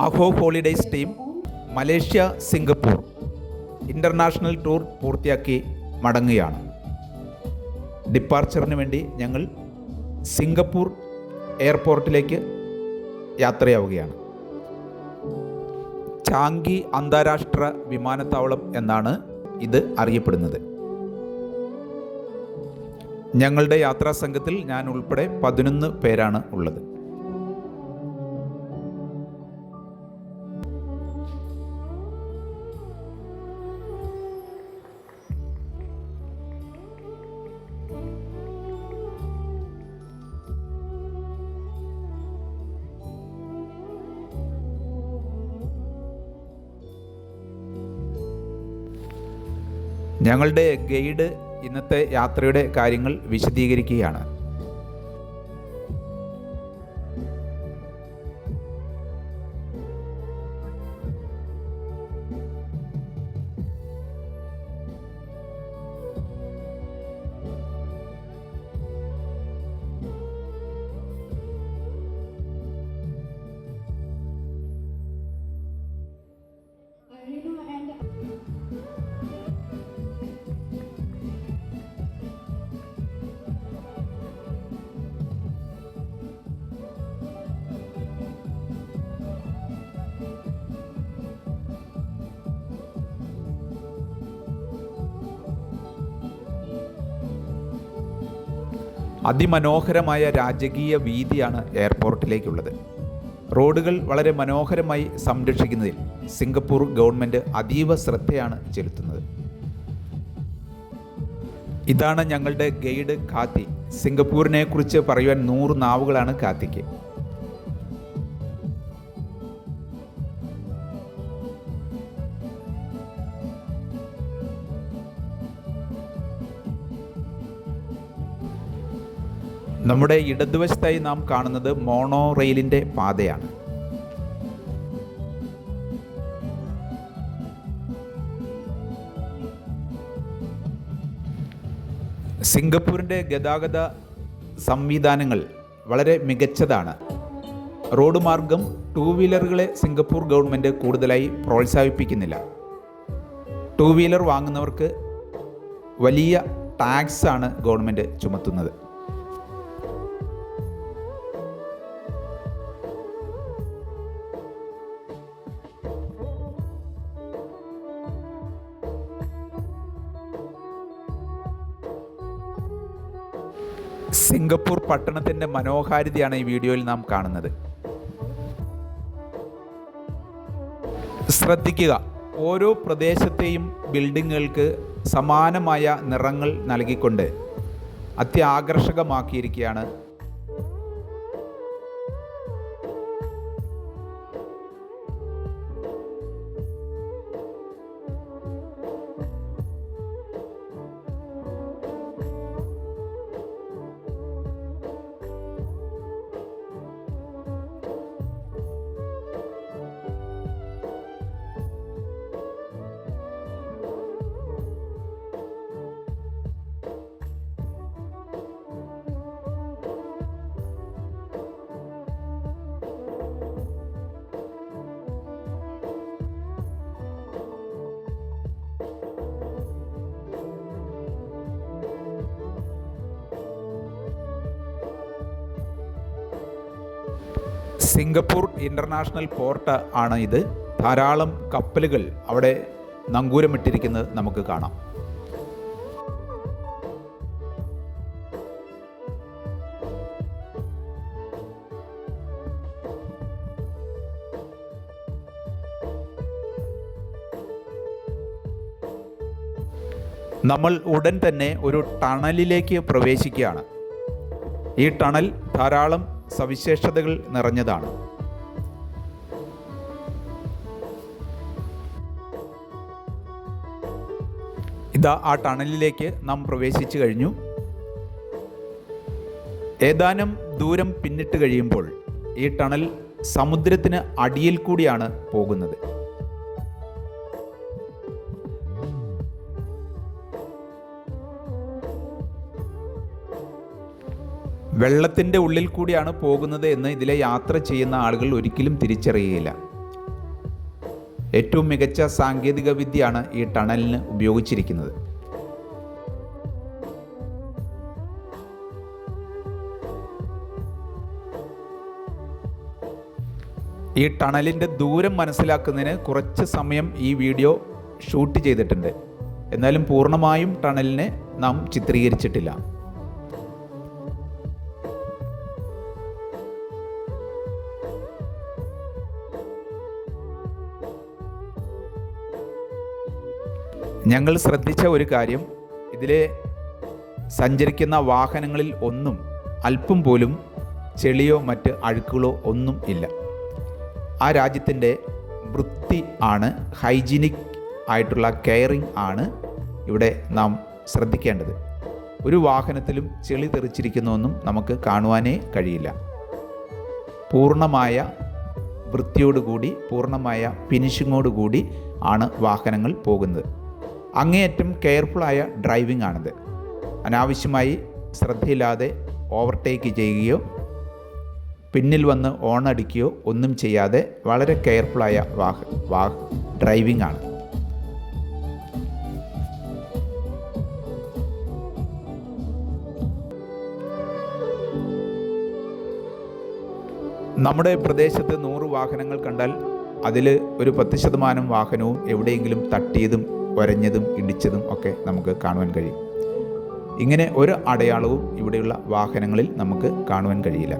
ആഹോ holidays team Malaysia Singapore international tour പൂർത്തിയാക്കി മടങ്ങുകയാണ്. ഡിപ്പാർച്ചറിന് വേണ്ടി ഞങ്ങൾ സിംഗപ്പൂർ എയർപോർട്ടിലേക്ക് യാത്രയാവുകയാണ്. ചാങ്കി അന്താരാഷ്ട്ര വിമാനത്താവളം എന്നാണ് ഇത് അറിയപ്പെടുന്നത്. ഞങ്ങളുടെ യാത്രാ സംഘത്തിൽ ഞാൻ ഉൾപ്പെടെ 11 പേരാണ് ഉള്ളത്. ഞങ്ങളുടെ ഗൈഡ് ഇന്നത്തെ യാത്രയുടെ കാര്യങ്ങൾ വിശദീകരിക്കുകയാണ്. അതിമനോഹരമായ രാജകീയ വീതിയാണ് എയർപോർട്ടിലേക്കുള്ളത്. റോഡുകൾ വളരെ മനോഹരമായി സംരക്ഷിക്കുന്നതിൽ സിംഗപ്പൂർ ഗവൺമെൻറ് അതീവ ശ്രദ്ധയാണ് ചെലുത്തുന്നത്. ഇതാണ് ഞങ്ങളുടെ ഗൈഡ് കാത്തി. സിംഗപ്പൂരിനെ കുറിച്ച് പറയുവാൻ 100 നാവുകളാണ് കാത്തിക്ക്. നമ്മുടെ ഇടതുവശത്തായി നാം കാണുന്നത് മോണോ റെയിലിൻ്റെ പാതയാണ്. സിംഗപ്പൂരിൻ്റെ ഗതാഗത സംവിധാനങ്ങൾ വളരെ മികച്ചതാണ്. റോഡ് മാർഗം 2 വീലറുകളെ സിംഗപ്പൂർ ഗവൺമെൻറ് കൂടുതലായി പ്രോത്സാഹിപ്പിക്കുന്നില്ല. 2 വീലർ വാങ്ങുന്നവർക്ക് വലിയ ടാക്സാണ് ഗവൺമെൻറ് ചുമത്തുന്നത്. സിംഗപ്പൂർ പട്ടണത്തിൻ്റെ മനോഹാരിതയാണ് ഈ വീഡിയോയിൽ നാം കാണുന്നത്. ശ്രദ്ധിക്കുക, ഓരോ പ്രദേശത്തെയും ബിൽഡിങ്ങുകൾക്ക് സമാനമായ നിറങ്ങൾ നൽകിക്കൊണ്ട് അത്യാകർഷകമാക്കിയിരിക്കുകയാണ്. സിംഗപ്പൂർ ഇൻ്റർനാഷണൽ പോർട്ട് ആണ് ഇത്. ധാരാളം കപ്പലുകൾ അവിടെ നങ്കൂരമിട്ടിരിക്കുന്നത് നമുക്ക് കാണാം. നമ്മൾ ഉടൻ തന്നെ ഒരു ടണലിലേക്ക് പ്രവേശിക്കുകയാണ്. ഈ ടണൽ ധാരാളം സവിശേഷതകൾ നിറഞ്ഞതാണ്. ഇതാ ആ ടണലിലേക്ക് നാം പ്രവേശിച്ചു കഴിഞ്ഞു. ഏതാനും ദൂരം പിന്നിട്ട് കഴിയുമ്പോൾ ഈ ടണൽ സമുദ്രത്തിന് അടിയിൽ കൂടിയാണ് പോകുന്നത്. വെള്ളത്തിൻ്റെ ഉള്ളിൽ കൂടിയാണ് പോകുന്നത് എന്ന് ഇതിലെ യാത്ര ചെയ്യുന്ന ആളുകൾ ഒരിക്കലും തിരിച്ചറിയുകയില്ല. ഏറ്റവും മികച്ച സാങ്കേതിക വിദ്യയാണ് ഈ ടണലിന് ഉപയോഗിച്ചിരിക്കുന്നത്. ഈ ടണലിൻ്റെ ദൂരം മനസ്സിലാക്കുന്നതിന് കുറച്ച് സമയം ഈ വീഡിയോ ഷൂട്ട് ചെയ്തിട്ടുണ്ട്. എന്നാലും പൂർണ്ണമായും ടണലിനെ നാം ചിത്രീകരിച്ചിട്ടില്ല. ഞങ്ങൾ ശ്രദ്ധിച്ച ഒരു കാര്യം, ഇതിലെ സഞ്ചരിക്കുന്ന വാഹനങ്ങളിൽ ഒന്നും അല്പം പോലും ചെളിയോ മറ്റ് അഴുക്കുകളോ ഒന്നും ഇല്ല. ആ രാജ്യത്തിൻ്റെ വൃത്തി ആണ്, ഹൈജീനിക് ആയിട്ടുള്ള കെയറിങ് ആണ് ഇവിടെ നാം ശ്രദ്ധിക്കേണ്ടത്. ഒരു വാഹനത്തിലും ചെളി തെറിച്ചിരിക്കുന്നൊന്നും നമുക്ക് കാണുവാനേ കഴിയില്ല. പൂർണ്ണമായ വൃത്തിയോടുകൂടി, പൂർണ്ണമായ ഫിനിഷിങ്ങോടുകൂടി ആണ് വാഹനങ്ങൾ പോകുന്നത്. അങ്ങേയറ്റം കെയർഫുള്ളായ ഡ്രൈവിംഗ് ആണിത്. അനാവശ്യമായി ശ്രദ്ധയില്ലാതെ ഓവർടേക്ക് ചെയ്യുകയോ പിന്നിൽ വന്ന് ഓണടിക്കുകയോ ഒന്നും ചെയ്യാതെ വളരെ കെയർഫുള്ളായ ഡ്രൈവിംഗ് ആണ്. നമ്മുടെ പ്രദേശത്ത് 100 വാഹനങ്ങൾ കണ്ടാൽ അതിൽ ഒരു 10% വാഹനവും എവിടെയെങ്കിലും തട്ടിയതും ഒരഞ്ഞതും ഇടിച്ചതും ഒക്കെ നമുക്ക് കാണുവാൻ കഴിയും. ഇങ്ങനെ ഒരു അടയാളവും ഇവിടെയുള്ള വാഹനങ്ങളിൽ നമുക്ക് കാണുവാൻ കഴിയില്ല.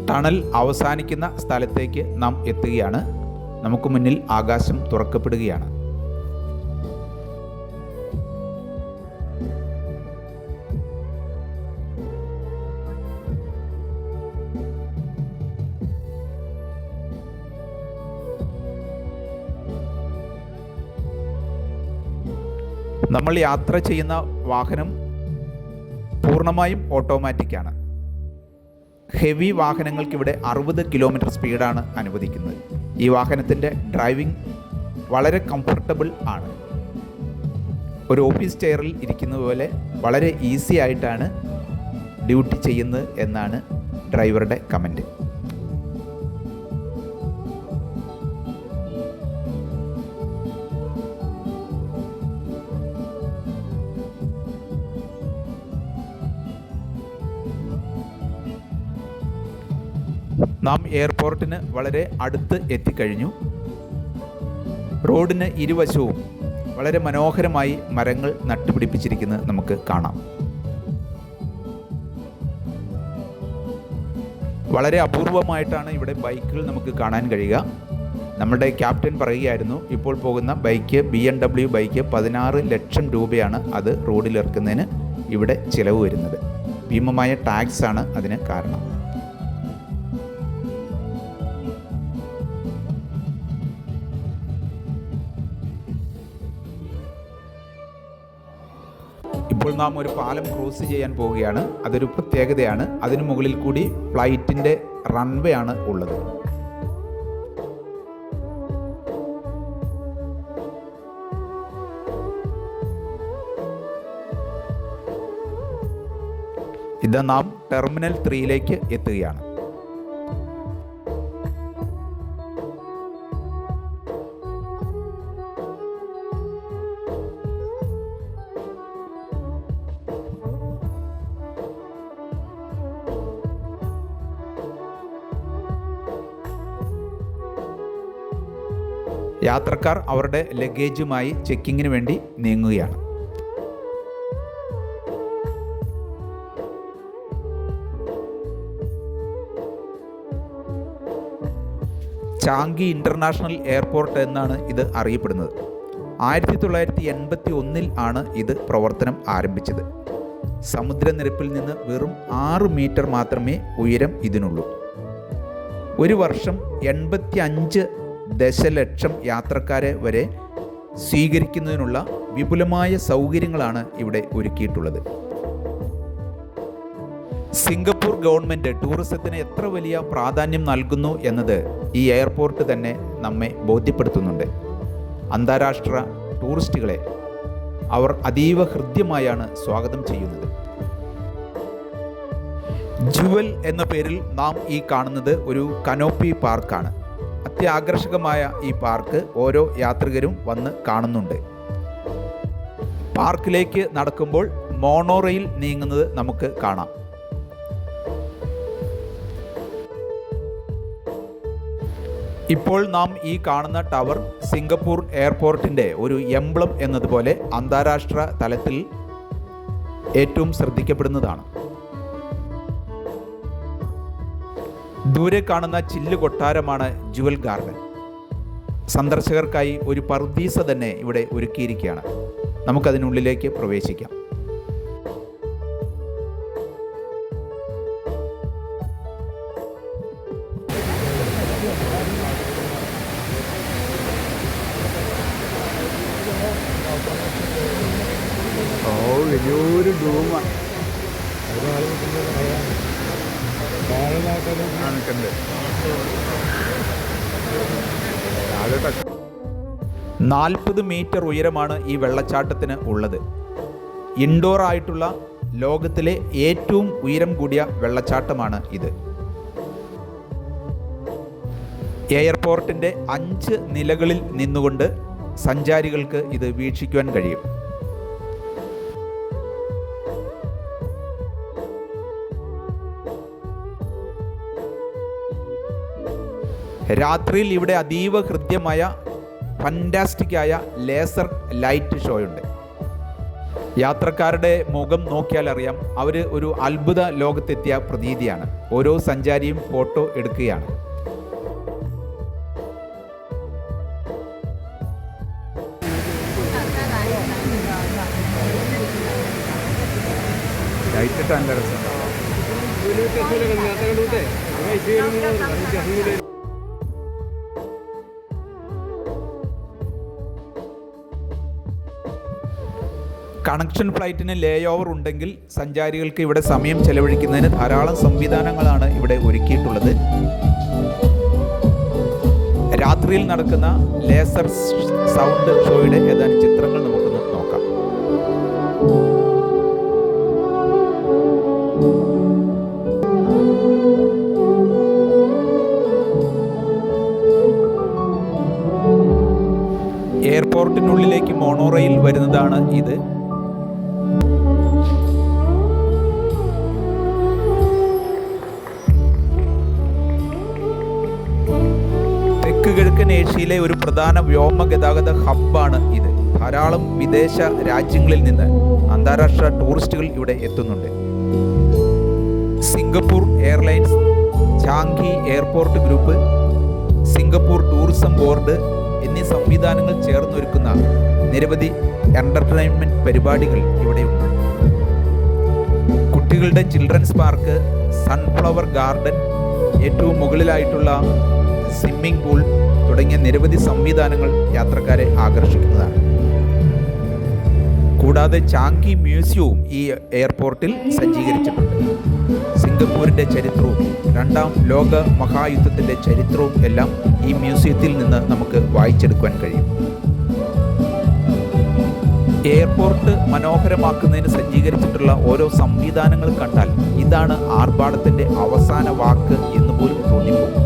ടണൽ അവസാനിക്കുന്ന സ്ഥലത്തേക്ക് നാം എത്തുകയാണ്. നമുക്ക് മുന്നിൽ ആകാശം തുറക്കപ്പെടുകയാണ്. നമ്മൾ യാത്ര ചെയ്യുന്ന വാഹനം പൂർണ്ണമായും ഓട്ടോമാറ്റിക്കാണ്. ഹെവി വാഹനങ്ങൾക്കിവിടെ 60 കിലോമീറ്റർ സ്പീഡാണ് അനുവദിക്കുന്നത്. ഈ വാഹനത്തിൻ്റെ ഡ്രൈവിംഗ് വളരെ കംഫർട്ടബിൾ ആണ്. ഒരു ഓഫീസ് ചെയറിൽ ഇരിക്കുന്ന പോലെ വളരെ ഈസി ആയിട്ടാണ് ഡ്യൂട്ടി ചെയ്യുന്നത് എന്നാണ് ഡ്രൈവറുടെ കമൻറ്റ്. നാം എയർപോർട്ടിന് വളരെ അടുത്ത് എത്തിക്കഴിഞ്ഞു. റോഡിന് ഇരുവശവും വളരെ മനോഹരമായി മരങ്ങൾ നട്ടുപിടിപ്പിച്ചിരിക്കുന്നത് നമുക്ക് കാണാം. വളരെ അപൂർവമായിട്ടാണ് ഇവിടെ ബൈക്കുകൾ നമുക്ക് കാണാൻ കഴിയുക. നമ്മുടെ ക്യാപ്റ്റൻ പറയുകയായിരുന്നു, ഇപ്പോൾ പോകുന്ന ബൈക്ക് BMW ബൈക്ക് 16 ലക്ഷം രൂപയാണ് അത് റോഡിലിറക്കുന്നതിന് ഇവിടെ ചിലവ് വരുന്നത്. ഭീമമായ ടാക്സാണ് അതിന് കാരണം. ഇപ്പോൾ നാം ഒരു പാലം ക്രോസ് ചെയ്യാൻ പോവുകയാണ്. അതൊരു പ്രത്യേകതയാണ്. അതിനു മുകളിൽ കൂടി ഫ്ലൈറ്റിൻ്റെ റൺവേ ആണ് ഉള്ളത്. ഇത് നാം ടെർമിനൽ 3ലേക്ക് എത്തുകയാണ്. യാത്രക്കാർ അവരുടെ ലഗേജുമായി ചെക്കിങ്ങിന് വേണ്ടി നീങ്ങുകയാണ്. ചാങ്കി ഇൻ്റർനാഷണൽ എയർപോർട്ട് എന്നാണ് ഇത് അറിയപ്പെടുന്നത്. 1981 ആണ് ഇത് പ്രവർത്തനം ആരംഭിച്ചത്. സമുദ്രനിരപ്പിൽ നിന്ന് വെറും 6 മീറ്റർ മാത്രമേ ഉയരം ഇതിനുള്ളൂ. ഒരു വർഷം 85 ദശലക്ഷം യാത്രക്കാരെ വരെ സ്വീകരിക്കുന്നതിനുള്ള വിപുലമായ സൗകര്യങ്ങളാണ് ഇവിടെ ഒരുക്കിയിട്ടുള്ളത്. സിംഗപ്പൂർ ഗവൺമെൻറ് ടൂറിസത്തിന് എത്ര വലിയ പ്രാധാന്യം നൽകുന്നു എന്നത് ഈ എയർപോർട്ട് തന്നെ നമ്മെ ബോധ്യപ്പെടുത്തുന്നുണ്ട്. അന്താരാഷ്ട്ര ടൂറിസ്റ്റുകളെ അവർ അതീവ ഹൃദ്യമായാണ് സ്വാഗതം ചെയ്യുന്നത്. ജുവൽ എന്ന പേരിൽ നാം ഈ കാണുന്നത് ഒരു കനോപ്പി പാർക്കാണ്. അത്യാകർഷകമായ ഈ പാർക്ക് ഓരോ യാത്രികരും വന്ന് കാണുന്നുണ്ട്. പാർക്കിലേക്ക് നടക്കുമ്പോൾ മോണോറെയിൽ നീങ്ങുന്നത് നമുക്ക് കാണാം. ഇപ്പോൾ നാം ഈ കാണുന്ന ടവർ സിംഗപ്പൂർ എയർപോർട്ടിൻ്റെ ഒരു എംബ്ലം എന്നതുപോലെ അന്താരാഷ്ട്ര തലത്തിൽ ഏറ്റവും ശ്രദ്ധിക്കപ്പെടുന്നതാണ്. ദൂരെ കാണുന്ന ചില്ല് കൊട്ടാരമാണ് ജുവൽ ഗാർഡൻ. സന്ദർശകർക്കായി ഒരു പറുദീസ തന്നെ ഇവിടെ ഒരുക്കിയിരിക്കുകയാണ്. നമുക്കതിനുള്ളിലേക്ക് പ്രവേശിക്കാം. വലിയൊരു ഡൂമാണ്. നാൽപ്പത് മീറ്റർ ഉയരമാണ് ഈ വെള്ളച്ചാട്ടത്തിന് ഉള്ളത്. ഇൻഡോർ ആയിട്ടുള്ള ലോകത്തിലെ ഏറ്റവും ഉയരം കൂടിയ വെള്ളച്ചാട്ടമാണ് ഇത്. എയർപോർട്ടിൻ്റെ 5 നിലകളിൽ നിന്നുകൊണ്ട് സഞ്ചാരികൾക്ക് ഇത് വീക്ഷിക്കുവാൻ കഴിയും. രാത്രിയിൽ ഇവിടെ അതീവ ഹൃദ്യമായ ഫാന്റാസ്റ്റിക്കായ ലേസർ ലൈറ്റ് ഷോയുണ്ട്. യാത്രക്കാരുടെ മുഖം നോക്കിയാൽ അറിയാം, അവർ ഒരു അത്ഭുത ലോകത്തെത്തിയ പ്രതീതിയാണ്. ഓരോ സഞ്ചാരിയും ഫോട്ടോ എടുക്കുകയാണ്. ലൈറ്റ് ഇട്ടാൻ രസം. കണക്ഷൻ ഫ്ലൈറ്റിന് ലേ ഓവർ ഉണ്ടെങ്കിൽ സഞ്ചാരികൾക്ക് ഇവിടെ സമയം ചെലവഴിക്കുന്നതിന് ധാരാളം സംവിധാനങ്ങളാണ് ഇവിടെ ഒരുക്കിയിട്ടുള്ളത്. രാത്രിയിൽ നടക്കുന്ന ലേസർ സൗണ്ട് ഷോയുടെ ഏതാനും ചിത്രങ്ങൾ നമുക്കൊന്ന് നോക്കാം. എയർപോർട്ടിനുള്ളിലേക്ക് മോണോറെയിൽ വരുന്നതാണ് ഇത്. കിഴക്കൻ ഏഷ്യയിലെ ഒരു പ്രധാന വ്യോമ ഗതാഗത ഹബ്ബാണ് ഇത്. ധാരാളം വിദേശ രാജ്യങ്ങളിൽ നിന്ന് അന്താരാഷ്ട്ര ടൂറിസ്റ്റുകൾ ഇവിടെ എത്തുന്നുണ്ട്. Singapore airlines, Changi airport group, Singapore tourism board എന്നീ സംവിധാനങ്ങൾ ചേർന്നൊരുക്കുന്ന നിരവധി എൻ്റർടൈൻമെൻറ്റ് പരിപാടികൾ ഇവിടെയുണ്ട്. കുട്ടികളുടെ ചിൽഡ്രൻസ് പാർക്ക്, സൺഫ്ലവർ ഗാർഡൻ, ഏറ്റവും മുകളിലായിട്ടുള്ള സ്വിമ്മിംഗ് പൂൾ തുടങ്ങിയ നിരവധി സംവിധാനങ്ങൾ യാത്രക്കാരെ ആകർഷിക്കുന്നതാണ്. കൂടാതെ ചാങ്കി മ്യൂസിയവും ഈ എയർപോർട്ടിൽ സജ്ജീകരിച്ചിട്ടുണ്ട്. സിംഗപ്പൂരിൻ്റെ ചരിത്രവും 2ാം ലോക മഹായുദ്ധത്തിൻ്റെ ചരിത്രവും എല്ലാം ഈ മ്യൂസിയത്തിൽ നിന്ന് നമുക്ക് വായിച്ചെടുക്കുവാൻ കഴിയും. എയർപോർട്ട് മനോഹരമാക്കുന്നതിന് സജ്ജീകരിച്ചിട്ടുള്ള ഓരോ സംവിധാനങ്ങൾ കണ്ടാൽ ഇതാണ് ആർഭാടത്തിൻ്റെ അവസാന വാക്ക് എന്ന് പോലും തോന്നിപ്പോകും.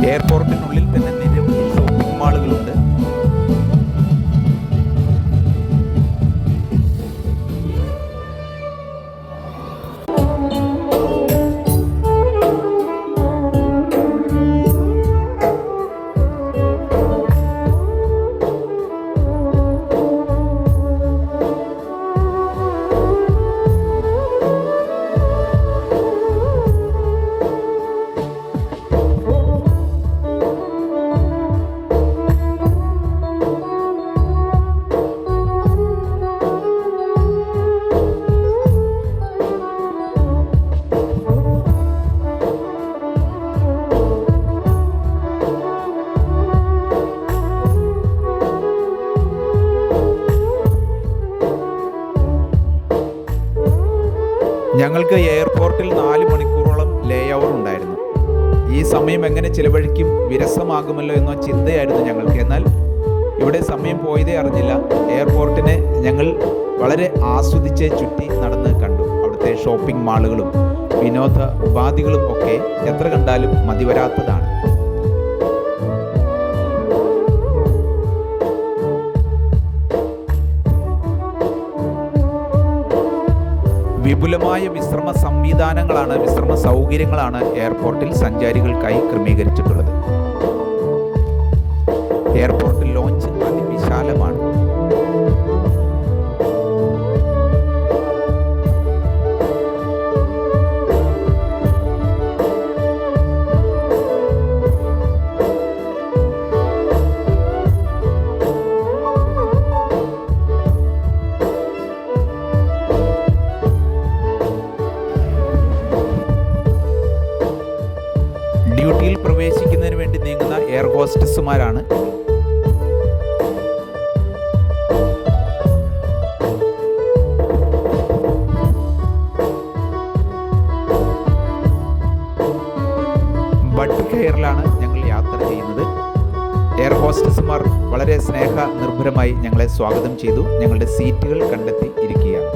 എയർപോർട്ടിനുള്ളിൽ തന്നെ നിരവധി ഷോപ്പിംഗ് മാളുകളുണ്ട്. ഞങ്ങൾക്ക് എയർപോർട്ടിൽ 4 മണിക്കൂറോളം ലേ ഓവർ ഉണ്ടായിരുന്നു. ഈ സമയം എങ്ങനെ ചിലവഴിക്കും, വിരസമാകുമല്ലോ എന്ന ചിന്തയായിരുന്നു ഞങ്ങൾക്ക്. എന്നാൽ ഇവിടെ സമയം പോയതേ അറിഞ്ഞില്ല. എയർപോർട്ടിനെ ഞങ്ങൾ വളരെ ആസ്വദിച്ച് ചുറ്റി നടന്ന് കണ്ടു. അവിടുത്തെ ഷോപ്പിംഗ് മാളുകളും വിനോദ ഉപാധികളും ഒക്കെ എത്ര കണ്ടാലും മതിവരാത്തതാണ്. വിപുലമായ വിശ്രമ സംവിധാനങ്ങളാണ്, വിശ്രമ സൗകര്യങ്ങളാണ് എയർപോർട്ടിൽ സഞ്ചാരികൾക്കായി ക്രമീകരിച്ചിട്ടുള്ളത്. Airport launch അതിവിശാലമാണ്. ഡ്യൂട്ടിയിൽ പ്രവേശിക്കുന്നതിന് വേണ്ടി നീങ്ങുന്ന എയർ ഹോസ്റ്റസുമാരാണ്. ബഡ് കെയറിലാണ് ഞങ്ങൾ യാത്ര ചെയ്യുന്നത്. എയർ ഹോസ്റ്റസുമാർ വളരെ സ്നേഹ നിർഭരമായി ഞങ്ങളെ സ്വാഗതം ചെയ്തു. ഞങ്ങളുടെ സീറ്റുകൾ കണ്ടെത്തി ഇരിക്കുകയാണ്.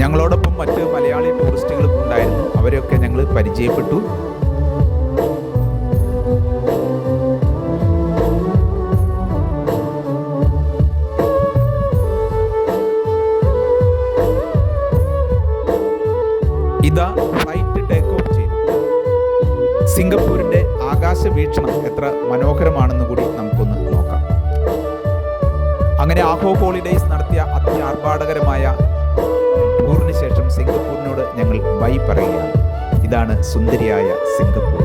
ഞങ്ങളോടൊപ്പം മറ്റ് മലയാളി ടൂറിസ്റ്റുകളും ഉണ്ടായിരുന്നു. അവരെയൊക്കെ ഞങ്ങൾ പരിചയപ്പെട്ടു. ഇതാ ഫ്ലൈറ്റ് ടേക്ക് ഓഫ് ചെയ്തു. സിംഗപ്പൂരിൻ്റെ ആകാശ വീക്ഷണം എത്ര മനോഹരമാണെന്ന് കൂടി നമുക്കൊന്ന് നോക്കാം. അങ്ങനെ ആഹോ ഹോളിഡേയ്സ് നടത്തിയ അത്യാർഭാടകരമായ ടൂറിന് ശേഷം സിംഗപ്പൂരിനോട് ഞങ്ങൾ ബൈ പറയുകയാണ്. ഇതാണ് സുന്ദരിയായ സിംഗപ്പൂർ.